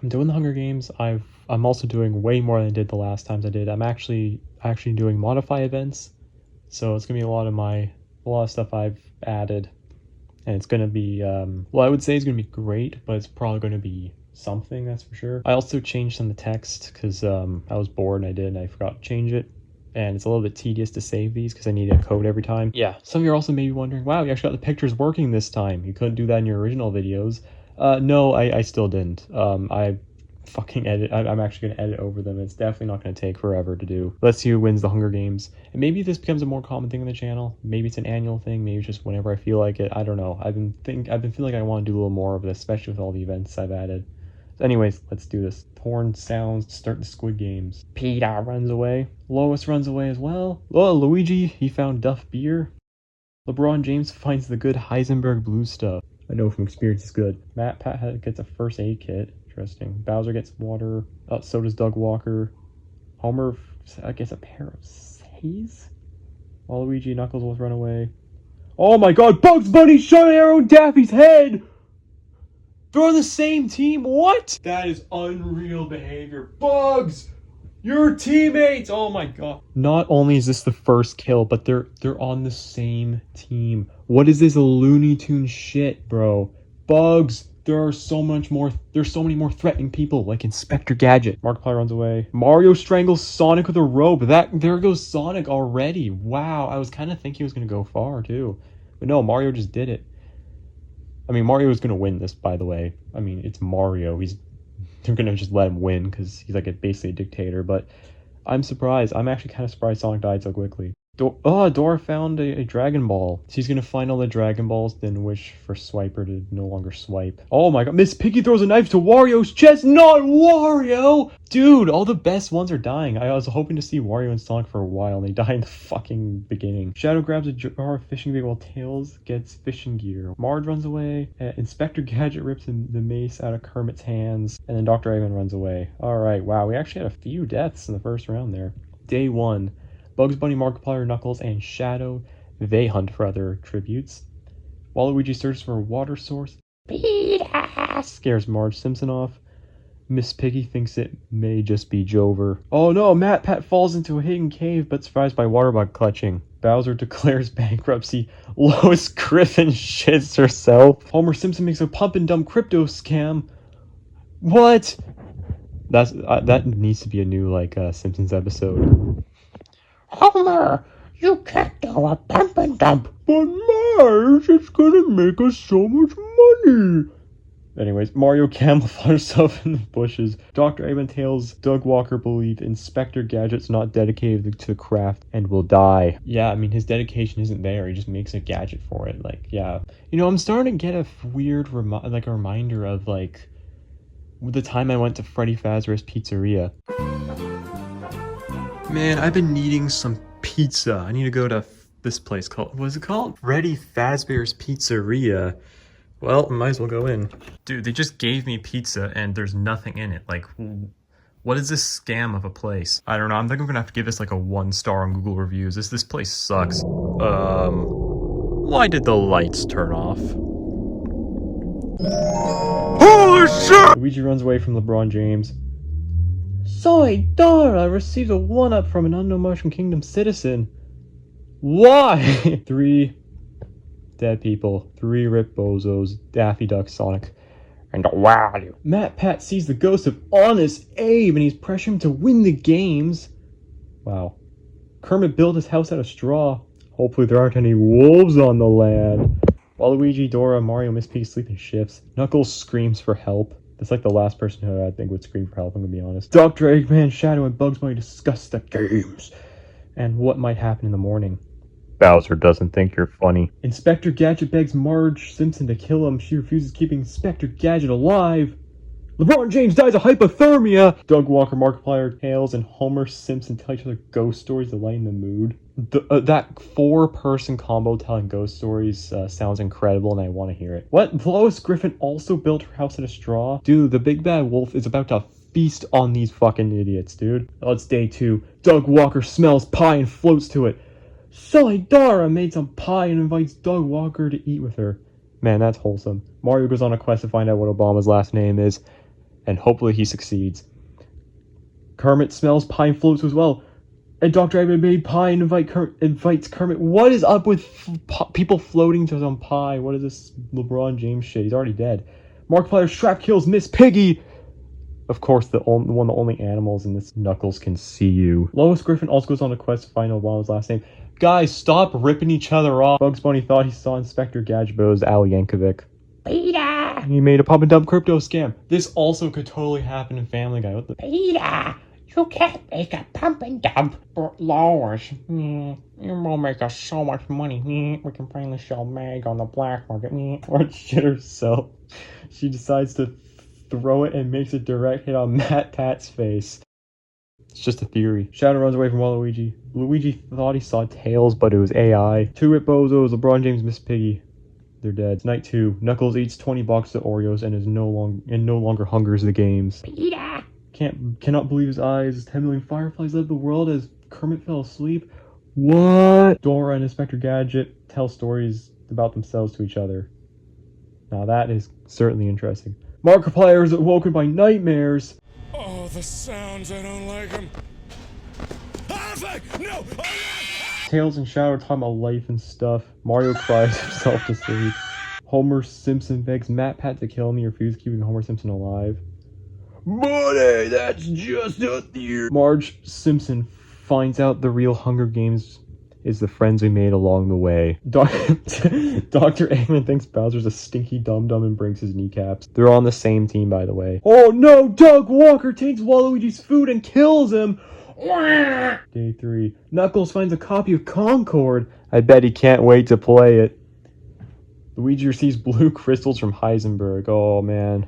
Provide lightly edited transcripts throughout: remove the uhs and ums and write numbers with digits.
I'm doing the Hunger Games. I'm also doing way more than I did the last times I did. I'm actually doing modify events, so it's gonna be a lot of stuff I've added, and it's gonna be well, I would say it's gonna be great, but it's probably gonna be something, that's for sure. I also changed some of the text because I was bored and I forgot to change it. And it's a little bit tedious to save these because I need a code every time. Yeah, some of you are also maybe wondering, wow, you actually got the pictures working this time. You couldn't do that in your original videos. No, I still didn't. I fucking edit. I'm actually going to edit over them. It's definitely not going to take forever to do. Let's see who wins the Hunger Games. And maybe this becomes a more common thing on the channel. Maybe it's an annual thing. Maybe it's just whenever I feel like it. I don't know. I've been feeling like I want to do a little more of this, especially with all the events I've added. So anyways, let's do this. Horn sounds to start the Squid Games. Peter runs away. Lois runs away as well. Oh, Luigi, he found Duff beer. LeBron James finds the good Heisenberg blue stuff. I know from experience it's good. MatPat gets a first aid kit. Interesting. Bowser gets water. Oh, so does Doug Walker. Homer gets a pair of Says. Waluigi and Knuckles both run away. Oh my god, Bugs Bunny shot an arrow in Daffy's head! They're on the same team? What? That is unreal behavior. Bugs! Your teammates! Oh my god. Not only is this the first kill, but they're on the same team. What is this Looney Tunes shit, bro? Bugs! There's so many more threatening people, like Inspector Gadget. Markiplier runs away. Mario strangles Sonic with a rope. There goes Sonic already. Wow, I was kind of thinking he was going to go far, too. But no, Mario just did it. I mean, Mario is going to win this, by the way. I mean, it's Mario. They're going to just let him win because he's like basically a dictator. But I'm surprised. I'm actually kind of surprised Sonic died so quickly. Dora found a Dragon Ball. She's going to find all the Dragon Balls, then wish for Swiper to no longer swipe. Oh my god, Miss Piggy throws a knife to Wario's chest. Not Wario! Dude, all the best ones are dying. I was hoping to see Wario and Sonic for a while, and they die in the fucking beginning. Shadow grabs a jar of fishing bait while Tails gets fishing gear. Marge runs away. Inspector Gadget rips the mace out of Kermit's hands, and then Dr. Eggman runs away. Alright, wow, we actually had a few deaths in the first round there. Day 1. Bugs Bunny, Markiplier, Knuckles, and Shadow, they hunt for other tributes. Waluigi searches for a water source. Peter scares Marge Simpson off. Miss Piggy thinks it may just be Jover. Oh no, MatPat falls into a hidden cave but surprised by Waterbug clutching. Bowser declares bankruptcy. Lois Griffin shits herself. Homer Simpson makes a pump and dump crypto scam. What? That needs to be a new Simpsons episode. Homer, you can't do a pump and dump. But Marge, it's gonna make us so much money. Anyways, Mario camouflages himself in the bushes. Dr. Eggman tells Doug Walker believe Inspector Gadget's not dedicated to the craft and will die. Yeah, I mean, his dedication isn't there. He just makes a gadget for it. Yeah. You know, I'm starting to get a weird reminder of, the time I went to Freddy Fazbear's Pizzeria. Man, I've been needing some pizza. I need to go to this place called, what's it called? Freddy Fazbear's Pizzeria. Well, might as well go in. Dude, they just gave me pizza and there's nothing in it. What is this scam of a place? I don't know. I'm think I'm gonna have to give this a 1 star on Google reviews. This place sucks. Why did the lights turn off? Holy shit! Luigi runs away from LeBron James. Soy Dora received a 1-up from an unknown Mushroom Kingdom citizen. Why? 3 dead people, 3 rip bozos, Daffy Duck, Sonic, and Wario. MatPat sees the ghost of Honest Abe and he's pressuring him to win the games. Wow. Kermit built his house out of straw. Hopefully there aren't any wolves on the land. Waluigi, Dora, Mario, Miss Piggy sleep in shifts. Knuckles screams for help. That's the last person who I think would scream for help, I'm gonna be honest. Dr. Eggman, Shadow, and Bugs Bunny discuss the games and what might happen in the morning. Bowser doesn't think you're funny. Inspector Gadget begs Marge Simpson to kill him. She refuses, keeping Inspector Gadget alive. LeBron James dies of hypothermia! Doug Walker, Markiplier, Tails, and Homer Simpson tell each other ghost stories to lighten the mood. That 4-person combo telling ghost stories sounds incredible and I want to hear it. What? Lois Griffin also built her house out of straw? Dude, the big bad wolf is about to feast on these fucking idiots, dude. Oh, it's day 2. Doug Walker smells pie and floats to it. Soy Dora made some pie and invites Doug Walker to eat with her. Man, that's wholesome. Mario goes on a quest to find out what Obama's last name is. and hopefully he succeeds. Kermit smells pie and floats as well. And Dr. Eggman made pie and invites Kermit. What is up with people floating to some pie? What is this LeBron James shit? He's already dead. Markiplier strap kills Miss Piggy. Of course, the only animals in this Knuckles can see you. Lois Griffin also goes on a quest to find Obama's last name. Guys, stop ripping each other off. Bugs Bunny thought he saw Inspector Gadget's Al Yankovic. Peter! He made a pump and dump crypto scam. This also could totally happen in Family Guy. What the? Peter! You can't make a pump and dump. But Lois, you will make us so much money. We can finally sell Mag on the black market. Or shit herself. She decides to throw it and makes a direct hit on MatPat's face. It's just a theory. Shadow runs away from Waluigi. Luigi thought he saw Tails, but it was AI. Two Rip Bozos, LeBron James, Miss Piggy. They're dead. It's night 2. Knuckles eats 20 boxes of Oreos and is no longer hungers the games. Peter! Cannot believe his eyes. 10 million fireflies led the world as Kermit fell asleep. What? Dora and Inspector Gadget tell stories about themselves to each other. Now that is certainly interesting. Markiplier is awoken by nightmares. Oh, the sounds, I don't like them. No! Tails and Shadow are talking about life and stuff. Mario cries himself to sleep. Homer Simpson begs MatPat to kill him. He refuses, keeping Homer Simpson alive. Buddy, that's just a theory. Marge Simpson finds out the real Hunger Games is the friends we made along the way. Dr. Eggman thinks Bowser's a stinky dum-dum and breaks his kneecaps. They're on the same team, by the way. Oh no! Doug Walker takes Waluigi's food and kills him! Day 3. Knuckles finds a copy of Concord. I bet he can't wait to play it. Luigi receives blue crystals from Heisenberg. Oh man.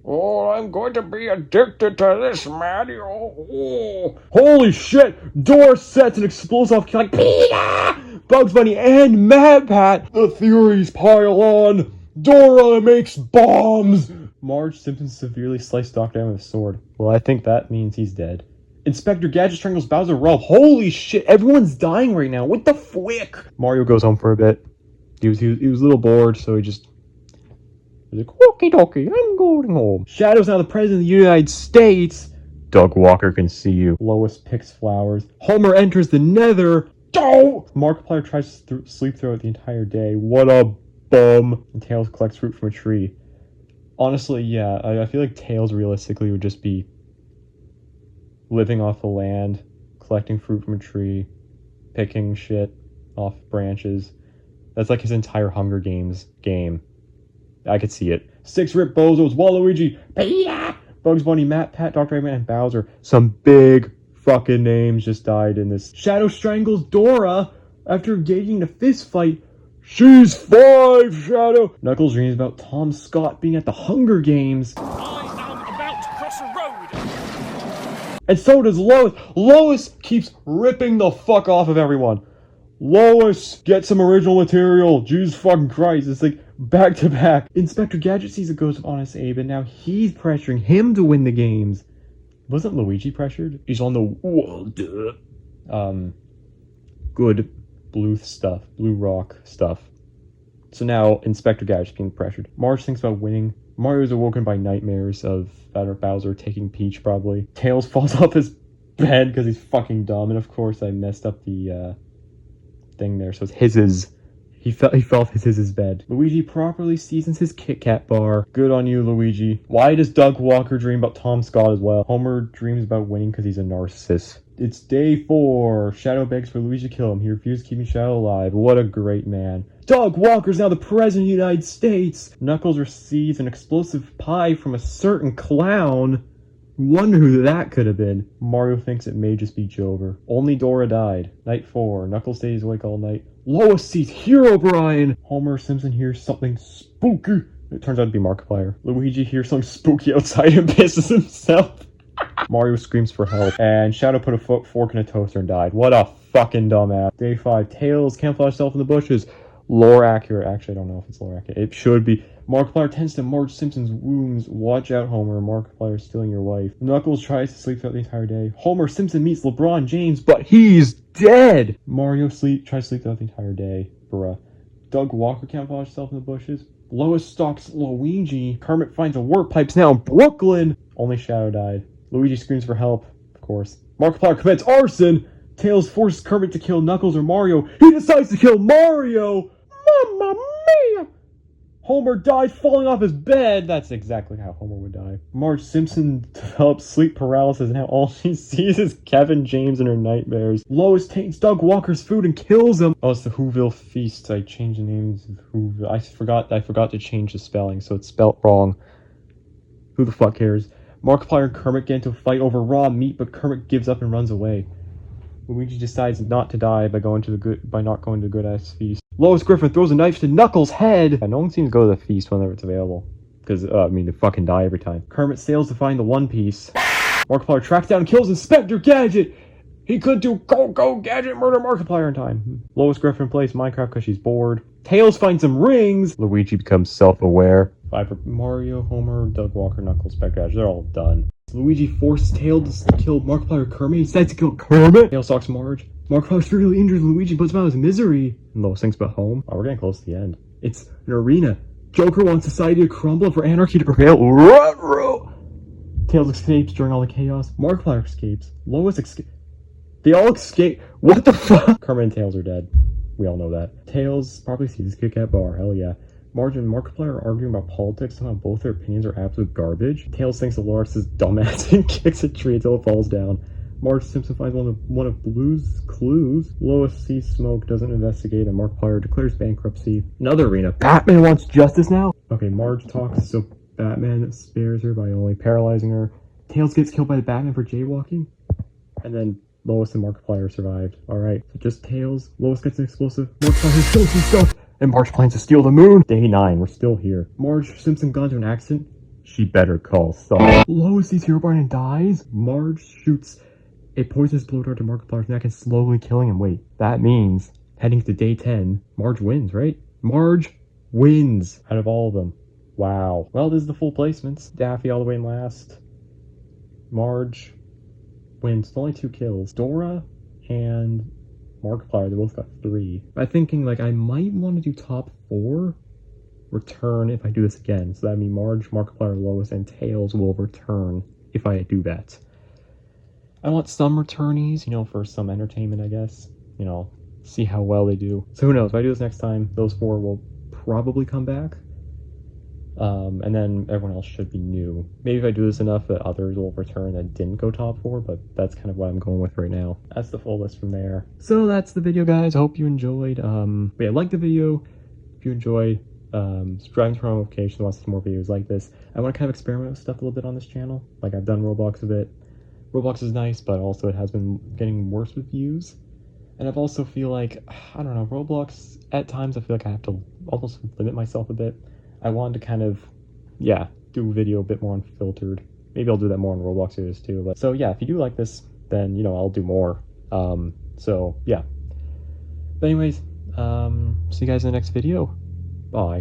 Oh, I'm going to be addicted to this, Mario. Oh. Holy shit! Dora sets an explosive like Peter! Bugs Bunny and MatPat! The theories pile on! Dora makes bombs! Marge Simpson severely sliced Dr. Eggman with a sword. Well, I think that means he's dead. Inspector Gadget strangles Bowser Rob. Holy shit, everyone's dying right now. What the flick? Mario goes home for a bit. He was a little bored, so he was like, okie dokie, I'm going home. Shadow's now the president of the United States. Doug Walker can see you. Lois picks flowers. Homer enters the nether. Oh! Markiplier tries to sleep through it the entire day. What a bum. And Tails collects fruit from a tree. Honestly, yeah, I feel like Tails realistically would just be living off the land, collecting fruit from a tree, picking shit off branches. That's like his entire Hunger Games game. I could see it. 6 Rip Bozos, Waluigi, Peter, Bugs Bunny, MatPat, Dr. Eggman, and Bowser. Some big fucking names just died in this. Shadow strangles Dora after engaging in a fist fight. She's 5, Shadow! Knuckles dreams about Tom Scott being at the Hunger Games. I am about to cross a road. And so does Lois. Lois keeps ripping the fuck off of everyone. Lois, get some original material. Jesus fucking Christ. It's like back to back. Inspector Gadget sees a ghost of Honest Abe, and now he's pressuring him to win the games. Wasn't Luigi pressured? He's on the good blue rock stuff. So now Inspector Gadget's being pressured. Marge thinks about winning. Mario's awoken by nightmares of Bowser taking Peach, probably. Tails falls off his bed because he's fucking dumb, and of course I messed up the thing there, so it's his. He fell off his bed. Luigi properly seasons his Kit Kat bar. Good on you, Luigi. Why does Doug Walker dream about Tom Scott as well? Homer dreams about winning because he's a narcissist. It's day 4. Shadow begs for Luigi to kill him. He refuses, keeping Shadow alive. What a great man. Doug Walker's now the president of the United States. Knuckles receives an explosive pie from a certain clown. Wonder who that could have been. Mario thinks it may just be Jover. Only Dora died. Night 4. Knuckles stays awake all night. Lois sees Herobrine. Homer Simpson hears something spooky. It turns out to be Markiplier. Luigi hears something spooky outside and pisses himself. Mario screams for help. And Shadow put a fork in a toaster and died. What a fucking dumbass. Day 5. Tails camouflage self in the bushes. Lore accurate. Actually, I don't know if it's lore accurate. It should be. Markiplier tends to Marge Simpson's wounds. Watch out, Homer. Markiplier is stealing your wife. Knuckles tries to sleep throughout the entire day. Homer Simpson meets LeBron James, but he's dead! Mario tries to sleep throughout the entire day. Bruh. Doug Walker camouflaged himself in the bushes. Lois stalks Luigi. Kermit finds a work pipes now in Brooklyn. Only Shadow died. Luigi screams for help, of course. Markiplier commits arson. Tails forces Kermit to kill Knuckles or Mario. He decides to kill Mario. Mamma mia! Homer dies falling off his bed. That's exactly how Homer would die. Marge Simpson develops sleep paralysis, and now all she sees is Kevin James in her nightmares. Lois taints Doug Walker's food and kills him. Oh, it's the Whoville Feast. I changed the name to Whoville. I forgot to change the spelling, so it's spelt wrong. Who the fuck cares? Markiplier and Kermit get into a fight over raw meat, but Kermit gives up and runs away. Luigi decides not to die by not going to the good-ass feast. Lois Griffin throws a knife to Knuckles' head! Yeah, no one seems to go to the feast whenever it's available. Because, they fucking die every time. Kermit sails to find the One Piece. Markiplier tracks down and kills Inspector Gadget! He could do Go Gadget murder Markiplier in time. Lois Griffin plays Minecraft because she's bored. Tails finds some rings! Luigi becomes self-aware. Mario, Homer, Doug Walker, Knuckles, Inspector Gadget, they're all done. Luigi forces Tails to kill Markiplier Kermit. He decides to kill Kermit. Tails stalks Marge. Markiplier severely injures Luigi, puts him out of his misery. And Lois thinks about home. Oh, we're getting close to the end. It's an arena. Joker wants society to crumble and for anarchy to prevail. Tails escapes during all the chaos. Markiplier escapes. Lois escapes. They all escape. What the fuck? Kermit and Tails are dead. We all know that. Tails probably sees his Kit Kat bar. Hell yeah. Marge and Markiplier are arguing about politics, somehow both their opinions are absolute garbage. Tails thinks Dolores is dumbass and kicks a tree until it falls down. Marge Simpson finds one of Blue's clues. Lois sees smoke, doesn't investigate, and Markiplier declares bankruptcy. Another arena. Batman wants justice now? Okay, Marge talks, so Batman spares her by only paralyzing her. Tails gets killed by the Batman for jaywalking. And then Lois and Markiplier survived. Alright, so just Tails. Lois gets an explosive. Markiplier steals some stuff. And Marge plans to steal the moon. Day 9, we're still here. Marge Simpson got into an accident. She better call someone. Lois sees Hero Barn and dies. Marge shoots a poisonous blow dart to Markiplier's neck and slowly killing him. Wait, that means heading to day 10, Marge wins, right? Marge wins out of all of them. Wow. Well, this is the full placements. Daffy all the way in last. Marge wins. Only 2 kills. Dora and Markiplier, they both got 3. I'm thinking, I might want to do top 4 return if I do this again. So that'd be Marge, Markiplier, Lois, and Tails will return if I do that. I want some returnees, for some entertainment, I guess. See how well they do. So who knows, if I do this next time, those 4 will probably come back. And then everyone else should be new. Maybe if I do this enough that others will return that didn't go top 4, but that's kind of what I'm going with right now. That's the full list from there. So that's the video, guys. I hope you enjoyed. But yeah, like the video if you enjoyed. Subscribe to notifications to watch some more videos like this. I want to kind of experiment with stuff a little bit on this channel. I've done Roblox a bit. Roblox is nice, but also it has been getting worse with views. And I've also feel I don't know, Roblox, at times I feel I have to almost limit myself a bit. I wanted to kind of, do a video a bit more unfiltered. Maybe I'll do that more on Roblox videos too. But so yeah, if you do like this, then I'll do more. So yeah. But anyways, see you guys in the next video. Bye.